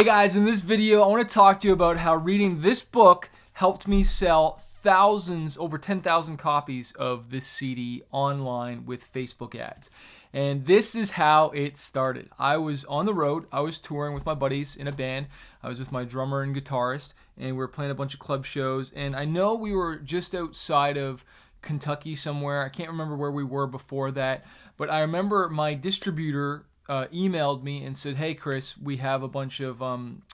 Hey guys, in this video I want to talk to you about how reading this book helped me sell thousands, over 10,000 copies of this CD online with Facebook ads. And this is how it started. I was on the road, I was touring with my buddies in a band. I was with my drummer and guitarist, and we were playing a bunch of club shows. And I know we were just outside of Kentucky somewhere. I can't remember where we were before that, but I remember my distributor emailed me and said, "Hey Chris, we have a bunch of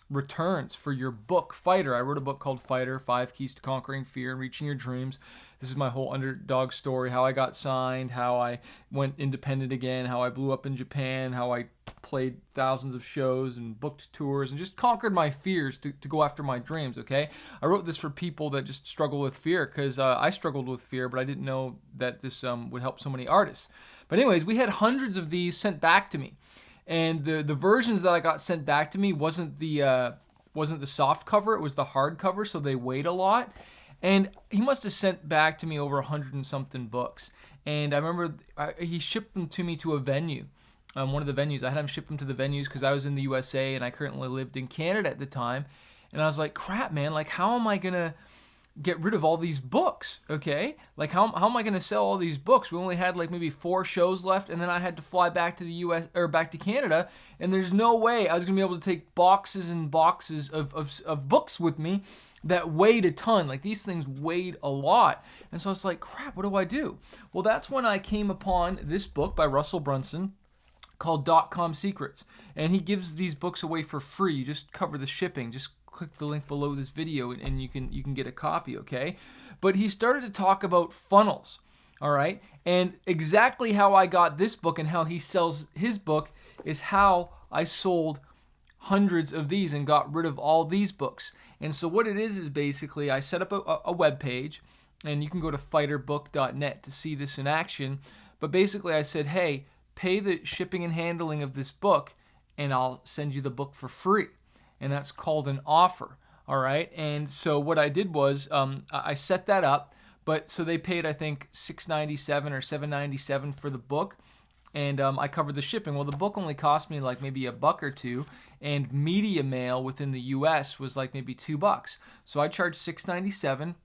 returns for your book, Fighter." I wrote a book called Fighter, 5 Keys to Conquering Fear and Reaching Your Dreams. This is my whole underdog story, how I got signed, how I went independent again, how I blew up in Japan, how I played thousands of shows and booked tours and just conquered my fears to go after my dreams, okay? I wrote this for people that just struggle with fear because I struggled with fear, but I didn't know that this would help so many artists. But anyways, we had hundreds of these sent back to me. And the versions that I got sent back to me wasn't the soft cover, it was the hard cover, so they weighed a lot. And he must have sent back to me over 100 and something books. And I remember he shipped them to me to a venue, one of the venues. I had him ship them to the venues because I was in the USA and I currently lived in Canada at the time. And I was like, crap, man, like how am I gonna get rid of all these books, okay? Like how am I gonna sell all these books? We only had like maybe 4 shows left, and then I had to fly back to the US or back to Canada, and there's no way I was gonna be able to take boxes and boxes of books with me that weighed a ton. Like these things weighed a lot. And so I was like, crap, what do I do? Well, that's when I came upon this book by Russell Brunson called .com Secrets, and he gives these books away for free. You just cover the shipping. Just click the link below this video and you can get a copy, okay? But he started to talk about funnels, all right? And exactly how I got this book and how he sells his book is how I sold hundreds of these and got rid of all these books. And so what it is basically I set up a web page, and you can go to fighterbook.net to see this in action. But basically I said, hey, pay the shipping and handling of this book and I'll send you the book for free. And that's called an offer, all right? And so what I did was I set that up, but so they paid, I think, $6.97 or $7.97 for the book, and I covered the shipping. Well, the book only cost me like maybe $1 or $2, and media mail within the US was like maybe $2. So I charged $6.97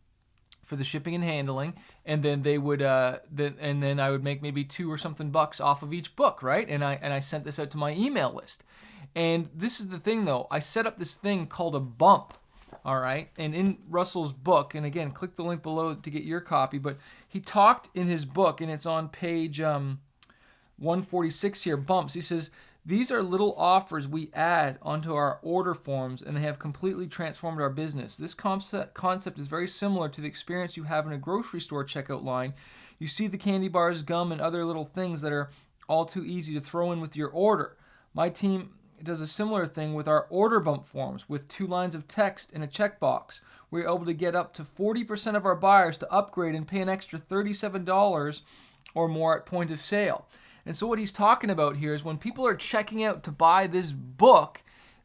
for the shipping and handling, and then they would then I would make maybe $2 or something off of each book, right? And I sent this out to my email list. And this is the thing though, I set up this thing called a bump, all right? And in Russell's book, and again, click the link below to get your copy, but he talked in his book, and it's on page 146 here, bumps. He says, these are little offers we add onto our order forms, and they have completely transformed our business. This concept is very similar to the experience you have in a grocery store checkout line. You see the candy bars, gum, and other little things that are all too easy to throw in with your order. My team does a similar thing with our order bump forms with 2 lines of text and a checkbox. We're able to get up to 40% of our buyers to upgrade and pay an extra $37 or more at point of sale. And so what he's talking about here is when people are checking out to buy this book,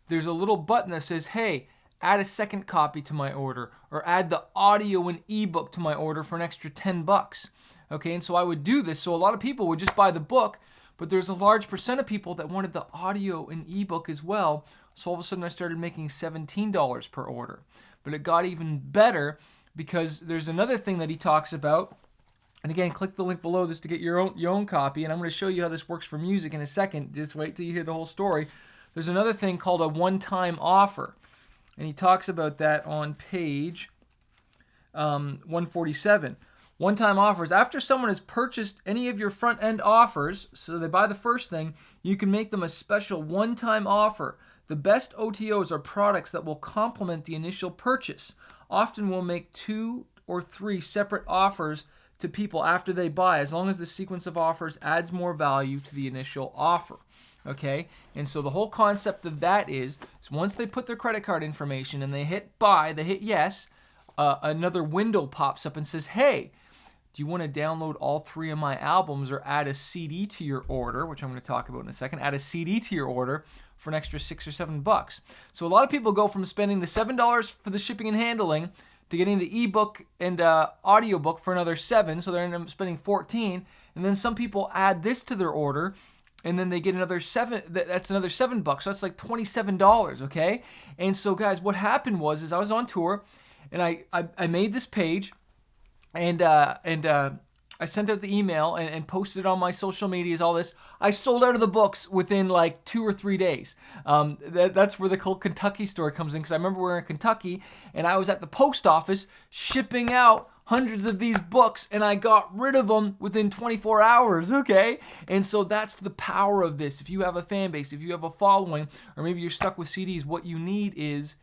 there's a little button that says, hey, add a second copy to my order, or add the audio and ebook to my order for an extra $10. Okay, and so I would do this. So a lot of people would just buy the book, but there's a large percent of people that wanted the audio and ebook as well. So all of a sudden I started making $17 per order. But it got even better because there's another thing that he talks about. And again, click the link below this to get your own copy. And I'm going to show you how this works for music in a second. Just wait till you hear the whole story. There's another thing called a one-time offer. And he talks about that on page 147. One-time offers. After someone has purchased any of your front-end offers, so they buy the first thing, you can make them a special one-time offer. The best OTOs are products that will complement the initial purchase. Often we'll make 2 or 3 separate offers to people after they buy, as long as the sequence of offers adds more value to the initial offer. Okay? And so the whole concept of that is once they put their credit card information and they hit buy, they hit yes, another window pops up and says, hey, do you want to download all 3 of my albums or add a CD to your order, which I'm going to talk about in a second, add a CD to your order for an extra $6 or $7. So a lot of people go from spending the $7 for the shipping and handling to getting the ebook and audiobook for another $7, so they're end up spending $14. And then some people add this to their order, and then they get another that's another $7. So that's like $27, okay? And so guys, what happened was I was on tour, and I made this page, and I sent out the email and posted on my social medias, all this. I sold out of the books within like 2 or 3 days. That's where the whole Kentucky story comes in, because I remember we were in Kentucky, and I was at the post office shipping out hundreds of these books, and I got rid of them within 24 hours, okay? And so that's the power of this. If you have a fan base, if you have a following, or maybe you're stuck with CDs, what you need is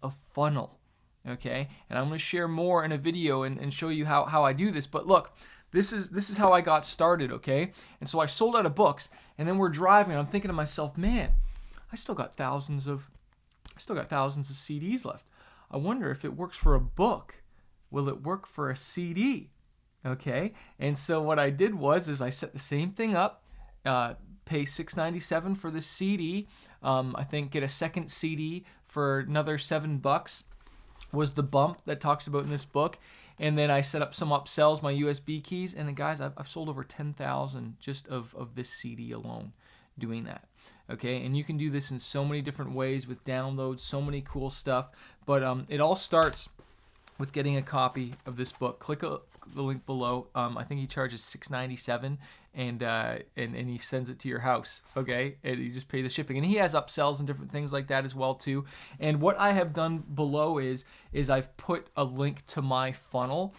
a funnel, okay? And I'm going to share more in a video and show you how I do this. But look, this is how I got started, okay? And so I sold out of books, and then we're driving, and I'm thinking to myself, man, I still got thousands of CDs left. I wonder if it works for a book. Will it work for a CD? Okay, and so what I did was I set the same thing up, pay $6.97 for the CD. I think get a second CD for another $7 was the bump that talks about in this book. And then I set up some upsells, my USB keys, and then guys, I've sold over 10,000 just of this CD alone doing that. Okay, and you can do this in so many different ways with downloads, so many cool stuff. But it all starts with getting a copy of this book. Click the link below. I think he charges $6.97, and he sends it to your house. Okay, and you just pay the shipping. And he has upsells and different things like that as well too. And what I have done below is I've put a link to my funnel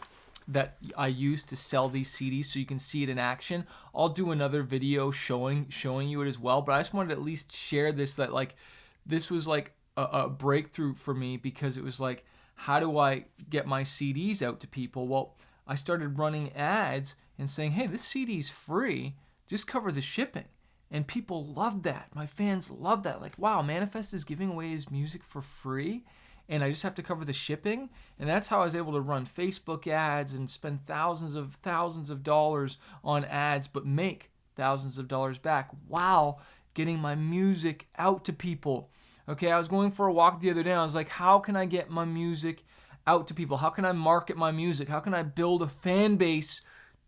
that I use to sell these CDs, so you can see it in action. I'll do another video showing you it as well. But I just wanted to at least share this, that like this was like a breakthrough for me, because it was like, how do I get my CDs out to people? Well, I started running ads and saying, hey, this CD's free, just cover the shipping. And people loved that. My fans loved that. Like, wow, Manifest is giving away his music for free, and I just have to cover the shipping. And that's how I was able to run Facebook ads and spend thousands of dollars on ads, but make thousands of dollars back while getting my music out to people. Okay, I was going for a walk the other day, and I was like, how can I get my music out to people? How can I market my music? How can I build a fan base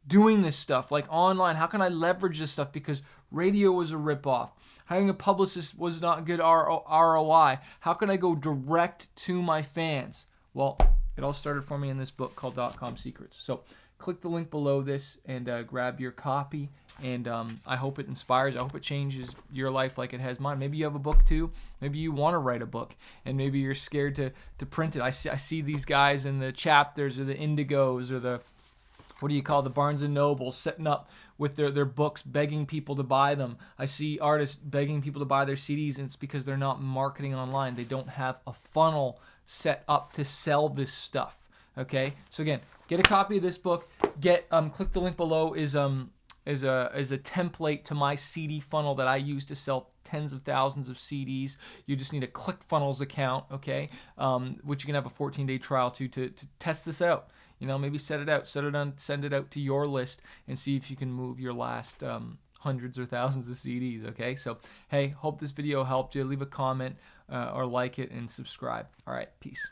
doing this stuff, like online? How can I leverage this stuff? Because radio was a ripoff. Hiring a publicist was not good ROI. How can I go direct to my fans? Well, it all started for me in this book called .com Secrets. So click the link below this and grab your copy. And I hope it inspires. I hope it changes your life like it has mine. Maybe you have a book too. Maybe you want to write a book, and maybe you're scared to print it. I see these guys in the Chapters or the Indigos or the, what do you call, the Barnes and Noble, setting up with their books, begging people to buy them. I see artists begging people to buy their CDs, and it's because they're not marketing online. They don't have a funnel set up to sell this stuff. Okay, so again, get a copy of this book. Click the link below is a template to my CD funnel that I use to sell tens of thousands of CDs. You just need a ClickFunnels account, okay, which you can have a 14-day trial to test this out. You know, maybe send it out to your list and see if you can move your last hundreds or thousands of CDs, okay? So, hey, hope this video helped you. Leave a comment or like it and subscribe. All right, peace.